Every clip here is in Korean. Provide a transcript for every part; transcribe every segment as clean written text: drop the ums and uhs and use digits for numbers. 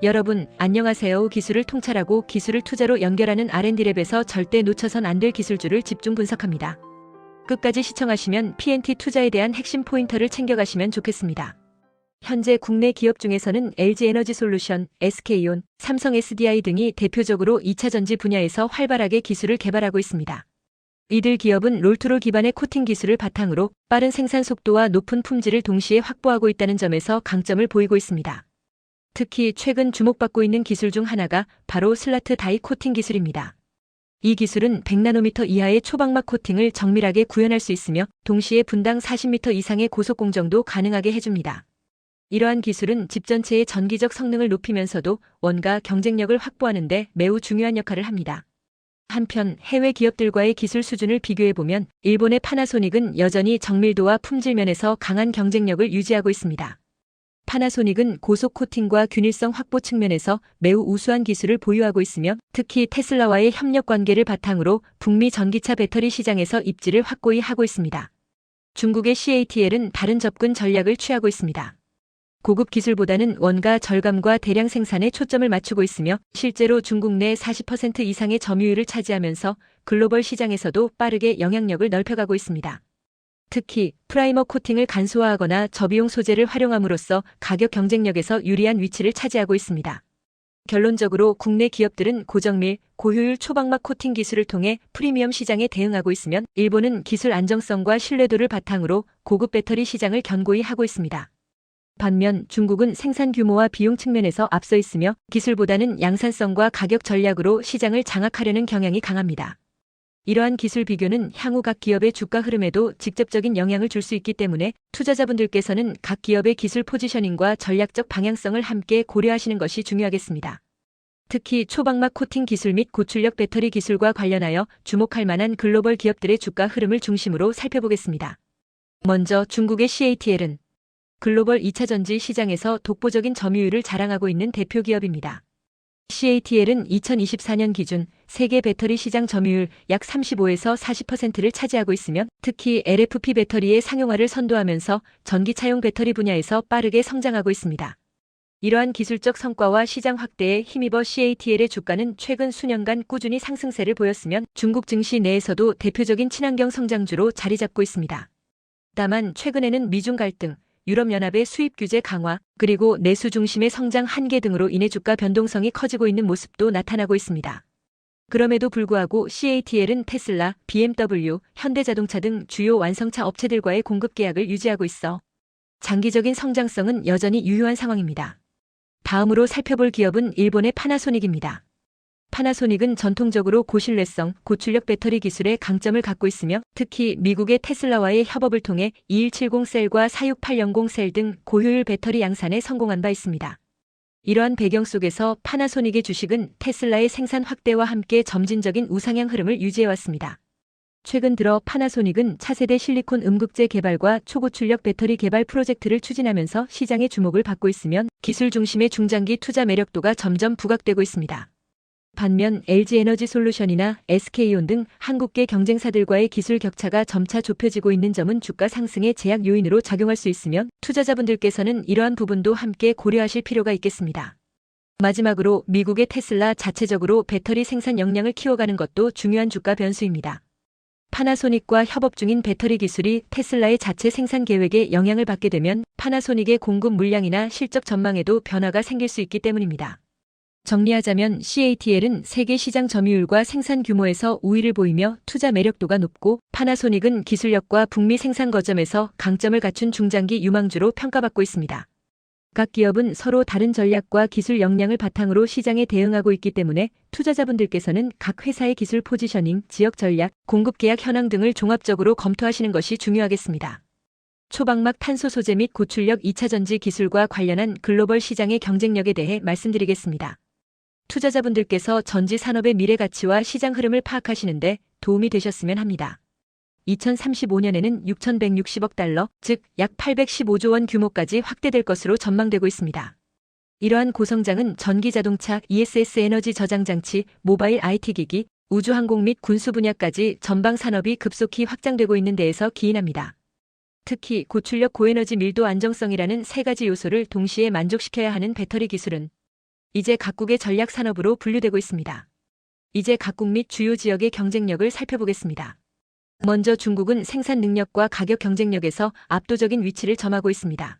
여러분, 안녕하세요. 기술을 통찰하고 기술을 투자로 연결하는 R&D랩에서 절대 놓쳐선 안 될 기술주를 집중 분석합니다. 끝까지 시청하시면 PNT 투자에 대한 핵심 포인터를 챙겨가시면 좋겠습니다. 현재 국내 기업 중에서는 LG에너지솔루션, SK온, 삼성 SDI 등이 대표적으로 2차 전지 분야에서 활발하게 기술을 개발하고 있습니다. 이들 기업은 롤투롤 기반의 코팅 기술을 바탕으로 빠른 생산 속도와 높은 품질을 동시에 확보하고 있다는 점에서 강점을 보이고 있습니다. 특히 최근 주목받고 있는 기술 중 하나가 바로 슬라트 다이 코팅 기술입니다. 이 기술은 100나노미터 이하의 초박막 코팅을 정밀하게 구현할 수 있으며 동시에 분당 40m 이상의 고속 공정도 가능하게 해줍니다. 이러한 기술은 집 전체의 전기적 성능을 높이면서도 원가 경쟁력을 확보하는 데 매우 중요한 역할을 합니다. 한편 해외 기업들과의 기술 수준을 비교해보면 일본의 파나소닉은 여전히 정밀도와 품질 면에서 강한 경쟁력을 유지하고 있습니다. 파나소닉은 고속 코팅과 균일성 확보 측면에서 매우 우수한 기술을 보유하고 있으며 특히 테슬라와의 협력 관계를 바탕으로 북미 전기차 배터리 시장에서 입지를 확고히 하고 있습니다. 중국의 CATL은 다른 접근 전략을 취하고 있습니다. 고급 기술보다는 원가 절감과 대량 생산에 초점을 맞추고 있으며 실제로 중국 내 40% 이상의 점유율을 차지하면서 글로벌 시장에서도 빠르게 영향력을 넓혀가고 있습니다. 특히 프라이머 코팅을 간소화하거나 저비용 소재를 활용함으로써 가격 경쟁력에서 유리한 위치를 차지하고 있습니다. 결론적으로 국내 기업들은 고정밀, 고효율 초박막 코팅 기술을 통해 프리미엄 시장에 대응하고 있으면 일본은 기술 안정성과 신뢰도를 바탕으로 고급 배터리 시장을 견고히 하고 있습니다. 반면 중국은 생산 규모와 비용 측면에서 앞서 있으며 기술보다는 양산성과 가격 전략으로 시장을 장악하려는 경향이 강합니다. 이러한 기술 비교는 향후 각 기업의 주가 흐름에도 직접적인 영향을 줄 수 있기 때문에 투자자분들께서는 각 기업의 기술 포지셔닝과 전략적 방향성을 함께 고려하시는 것이 중요하겠습니다. 특히 초박막 코팅 기술 및 고출력 배터리 기술과 관련하여 주목할 만한 글로벌 기업들의 주가 흐름을 중심으로 살펴보겠습니다. 먼저 중국의 CATL은 글로벌 2차 전지 시장에서 독보적인 점유율을 자랑하고 있는 대표 기업입니다. CATL은 2024년 기준 세계 배터리 시장 점유율 약 35에서 40%를 차지하고 있으며 특히 LFP 배터리의 상용화를 선도하면서 전기차용 배터리 분야에서 빠르게 성장하고 있습니다. 이러한 기술적 성과와 시장 확대에 힘입어 CATL의 주가는 최근 수년간 꾸준히 상승세를 보였으며 중국 증시 내에서도 대표적인 친환경 성장주로 자리 잡고 있습니다. 다만 최근에는 미중 갈등, 유럽연합의 수입 규제 강화, 그리고 내수 중심의 성장 한계 등으로 인해 주가 변동성이 커지고 있는 모습도 나타나고 있습니다. 그럼에도 불구하고 CATL은 테슬라, BMW, 현대자동차 등 주요 완성차 업체들과의 공급 계약을 유지하고 있어 장기적인 성장성은 여전히 유효한 상황입니다. 다음으로 살펴볼 기업은 일본의 파나소닉입니다. 파나소닉은 전통적으로 고신뢰성, 고출력 배터리 기술에 강점을 갖고 있으며 특히 미국의 테슬라와의 협업을 통해 2170 셀과 46800 셀 등 고효율 배터리 양산에 성공한 바 있습니다. 이러한 배경 속에서 파나소닉의 주식은 테슬라의 생산 확대와 함께 점진적인 우상향 흐름을 유지해왔습니다. 최근 들어 파나소닉은 차세대 실리콘 음극재 개발과 초고출력 배터리 개발 프로젝트를 추진하면서 시장의 주목을 받고 있으며 기술 중심의 중장기 투자 매력도가 점점 부각되고 있습니다. 반면 LG에너지솔루션이나 SK온 등 한국계 경쟁사들과의 기술 격차가 점차 좁혀지고 있는 점은 주가 상승의 제약 요인으로 작용할 수 있으며 투자자분들께서는 이러한 부분도 함께 고려하실 필요가 있겠습니다. 마지막으로 미국의 테슬라 자체적으로 배터리 생산 역량을 키워가는 것도 중요한 주가 변수입니다. 파나소닉과 협업 중인 배터리 기술이 테슬라의 자체 생산 계획에 영향을 받게 되면 파나소닉의 공급 물량이나 실적 전망에도 변화가 생길 수 있기 때문입니다. 정리하자면 CATL은 세계 시장 점유율과 생산 규모에서 우위를 보이며 투자 매력도가 높고 파나소닉은 기술력과 북미 생산 거점에서 강점을 갖춘 중장기 유망주로 평가받고 있습니다. 각 기업은 서로 다른 전략과 기술 역량을 바탕으로 시장에 대응하고 있기 때문에 투자자분들께서는 각 회사의 기술 포지셔닝, 지역 전략, 공급 계약 현황 등을 종합적으로 검토하시는 것이 중요하겠습니다. 초박막 탄소 소재 및 고출력 2차 전지 기술과 관련한 글로벌 시장의 경쟁력에 대해 말씀드리겠습니다. 투자자분들께서 전지 산업의 미래 가치와 시장 흐름을 파악하시는데 도움이 되셨으면 합니다. 2035년에는 6,160억 달러, 즉 약 815조 원 규모까지 확대될 것으로 전망되고 있습니다. 이러한 고성장은 전기자동차, ESS 에너지 저장 장치, 모바일 IT 기기, 우주항공 및 군수 분야까지 전방 산업이 급속히 확장되고 있는 데에서 기인합니다. 특히 고출력 고에너지 밀도 안정성이라는 세 가지 요소를 동시에 만족시켜야 하는 배터리 기술은 이제 각국의 전략 산업으로 분류되고 있습니다. 이제 각국 및 주요 지역의 경쟁력을 살펴보겠습니다. 먼저 중국은 생산 능력과 가격 경쟁력에서 압도적인 위치를 점하고 있습니다.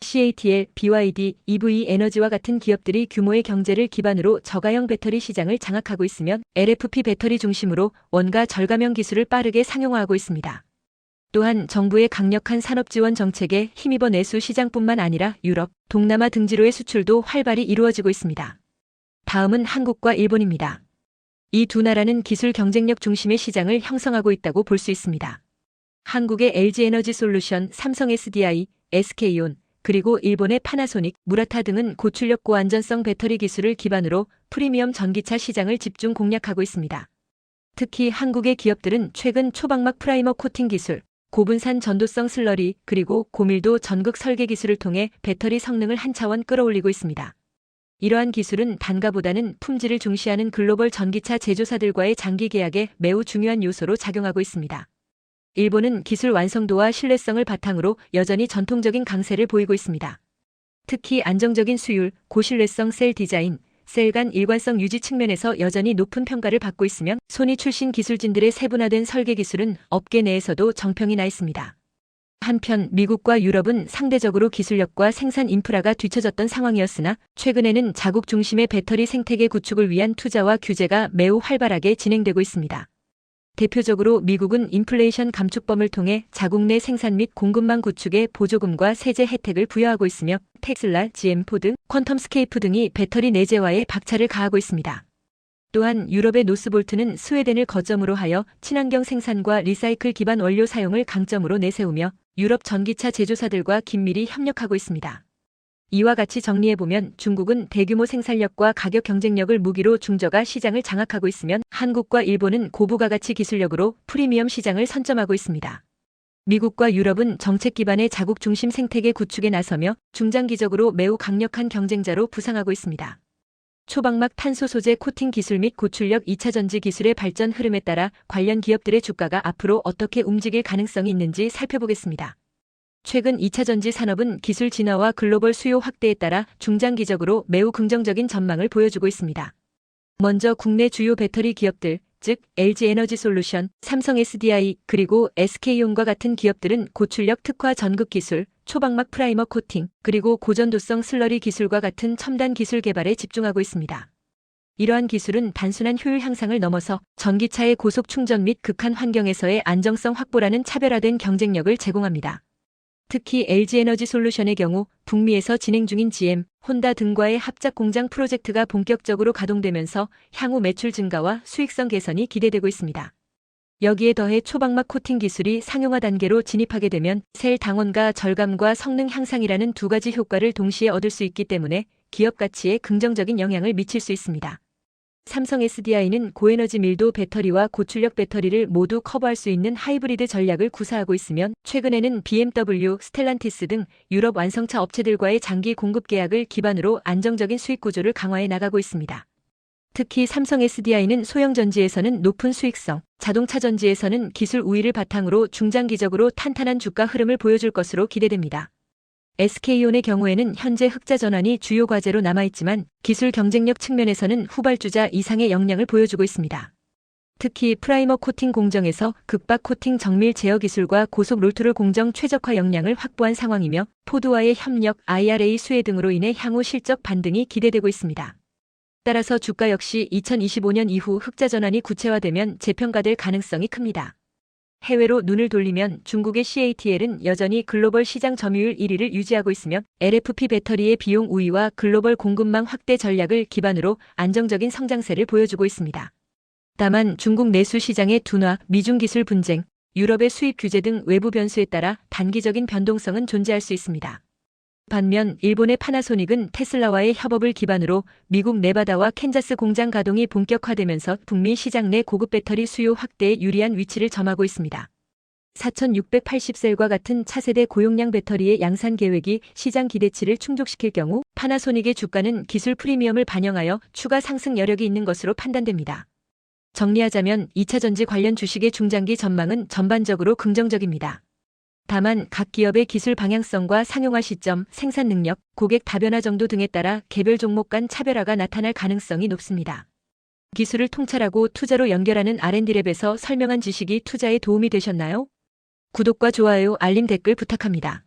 CATL, BYD, EV 에너지와 같은 기업들이 규모의 경제를 기반으로 저가형 배터리 시장을 장악하고 있으며 LFP 배터리 중심으로 원가 절감형 기술을 빠르게 상용화하고 있습니다. 또한 정부의 강력한 산업 지원 정책에 힘입어 내수 시장뿐만 아니라 유럽, 동남아 등지로의 수출도 활발히 이루어지고 있습니다. 다음은 한국과 일본입니다. 이 두 나라는 기술 경쟁력 중심의 시장을 형성하고 있다고 볼 수 있습니다. 한국의 LG에너지솔루션, 삼성 SDI, SK온, 그리고 일본의 파나소닉, 무라타 등은 고출력 고안전성 배터리 기술을 기반으로 프리미엄 전기차 시장을 집중 공략하고 있습니다. 특히 한국의 기업들은 최근 초방막 프라이머 코팅 기술, 고분산 전도성 슬러리, 그리고 고밀도 전극 설계 기술을 통해 배터리 성능을 한 차원 끌어올리고 있습니다. 이러한 기술은 단가보다는 품질을 중시하는 글로벌 전기차 제조사들과의 장기 계약에 매우 중요한 요소로 작용하고 있습니다. 일본은 기술 완성도와 신뢰성을 바탕으로 여전히 전통적인 강세를 보이고 있습니다. 특히 안정적인 수율, 고신뢰성 셀 디자인, 셀 간 일관성 유지 측면에서 여전히 높은 평가를 받고 있으며 소니 출신 기술진들의 세분화된 설계 기술은 업계 내에서도 정평이 나 있습니다. 한편 미국과 유럽은 상대적으로 기술력과 생산 인프라가 뒤처졌던 상황이었으나 최근에는 자국 중심의 배터리 생태계 구축을 위한 투자와 규제가 매우 활발하게 진행되고 있습니다. 대표적으로 미국은 인플레이션 감축법을 통해 자국 내 생산 및 공급망 구축에 보조금과 세제 혜택을 부여하고 있으며 테슬라, GM, 포드, 퀀텀스케이프 등이 배터리 내재화에 박차를 가하고 있습니다. 또한 유럽의 노스볼트는 스웨덴을 거점으로 하여 친환경 생산과 리사이클 기반 원료 사용을 강점으로 내세우며 유럽 전기차 제조사들과 긴밀히 협력하고 있습니다. 이와 같이 정리해보면 중국은 대규모 생산력과 가격 경쟁력을 무기로 중저가 시장을 장악하고 있으면 한국과 일본은 고부가가치 기술력으로 프리미엄 시장을 선점하고 있습니다. 미국과 유럽은 정책 기반의 자국 중심 생태계 구축에 나서며 중장기적으로 매우 강력한 경쟁자로 부상하고 있습니다. 초방막 탄소 소재 코팅 기술 및 고출력 2차 전지 기술의 발전 흐름에 따라 관련 기업들의 주가가 앞으로 어떻게 움직일 가능성이 있는지 살펴보겠습니다. 최근 2차 전지 산업은 기술 진화와 글로벌 수요 확대에 따라 중장기적으로 매우 긍정적인 전망을 보여주고 있습니다. 먼저 국내 주요 배터리 기업들, 즉 LG에너지솔루션, 삼성 SDI, 그리고 SK온과 같은 기업들은 고출력 특화 전극 기술, 초방막 프라이머 코팅, 그리고 고전도성 슬러리 기술과 같은 첨단 기술 개발에 집중하고 있습니다. 이러한 기술은 단순한 효율 향상을 넘어서 전기차의 고속 충전 및 극한 환경에서의 안정성 확보라는 차별화된 경쟁력을 제공합니다. 특히 LG에너지솔루션의 경우 북미에서 진행 중인 GM, 혼다 등과의 합작 공장 프로젝트가 본격적으로 가동되면서 향후 매출 증가와 수익성 개선이 기대되고 있습니다. 여기에 더해 초방막 코팅 기술이 상용화 단계로 진입하게 되면 셀 당원가 절감과 성능 향상이라는 두 가지 효과를 동시에 얻을 수 있기 때문에 기업 가치에 긍정적인 영향을 미칠 수 있습니다. 삼성 SDI는 고에너지 밀도 배터리와 고출력 배터리를 모두 커버할 수 있는 하이브리드 전략을 구사하고 있으며 최근에는 BMW, 스텔란티스 등 유럽 완성차 업체들과의 장기 공급 계약을 기반으로 안정적인 수익 구조를 강화해 나가고 있습니다. 특히 삼성 SDI는 소형 전지에서는 높은 수익성, 자동차 전지에서는 기술 우위를 바탕으로 중장기적으로 탄탄한 주가 흐름을 보여줄 것으로 기대됩니다. SK온의 경우에는 현재 흑자 전환이 주요 과제로 남아있지만 기술 경쟁력 측면에서는 후발주자 이상의 역량을 보여주고 있습니다. 특히 프라이머 코팅 공정에서 극박 코팅 정밀 제어 기술과 고속 롤트롤 공정 최적화 역량을 확보한 상황이며 포드와의 협력, IRA 수혜 등으로 인해 향후 실적 반등이 기대되고 있습니다. 따라서 주가 역시 2025년 이후 흑자 전환이 구체화되면 재평가될 가능성이 큽니다. 해외로 눈을 돌리면 중국의 CATL은 여전히 글로벌 시장 점유율 1위를 유지하고 있으며 LFP 배터리의 비용 우위와 글로벌 공급망 확대 전략을 기반으로 안정적인 성장세를 보여주고 있습니다. 다만 중국 내수 시장의 둔화, 미중 기술 분쟁, 유럽의 수입 규제 등 외부 변수에 따라 단기적인 변동성은 존재할 수 있습니다. 반면 일본의 파나소닉은 테슬라와의 협업을 기반으로 미국 네바다와 캔자스 공장 가동이 본격화되면서 북미 시장 내 고급 배터리 수요 확대에 유리한 위치를 점하고 있습니다. 4680셀과 같은 차세대 고용량 배터리의 양산 계획이 시장 기대치를 충족시킬 경우 파나소닉의 주가는 기술 프리미엄을 반영하여 추가 상승 여력이 있는 것으로 판단됩니다. 정리하자면 2차 전지 관련 주식의 중장기 전망은 전반적으로 긍정적입니다. 다만 각 기업의 기술 방향성과 상용화 시점, 생산 능력, 고객 다변화 정도 등에 따라 개별 종목 간 차별화가 나타날 가능성이 높습니다. 기술을 통찰하고 투자로 연결하는 R&D랩에서 설명한 지식이 투자에 도움이 되셨나요? 구독과 좋아요, 알림 댓글 부탁합니다.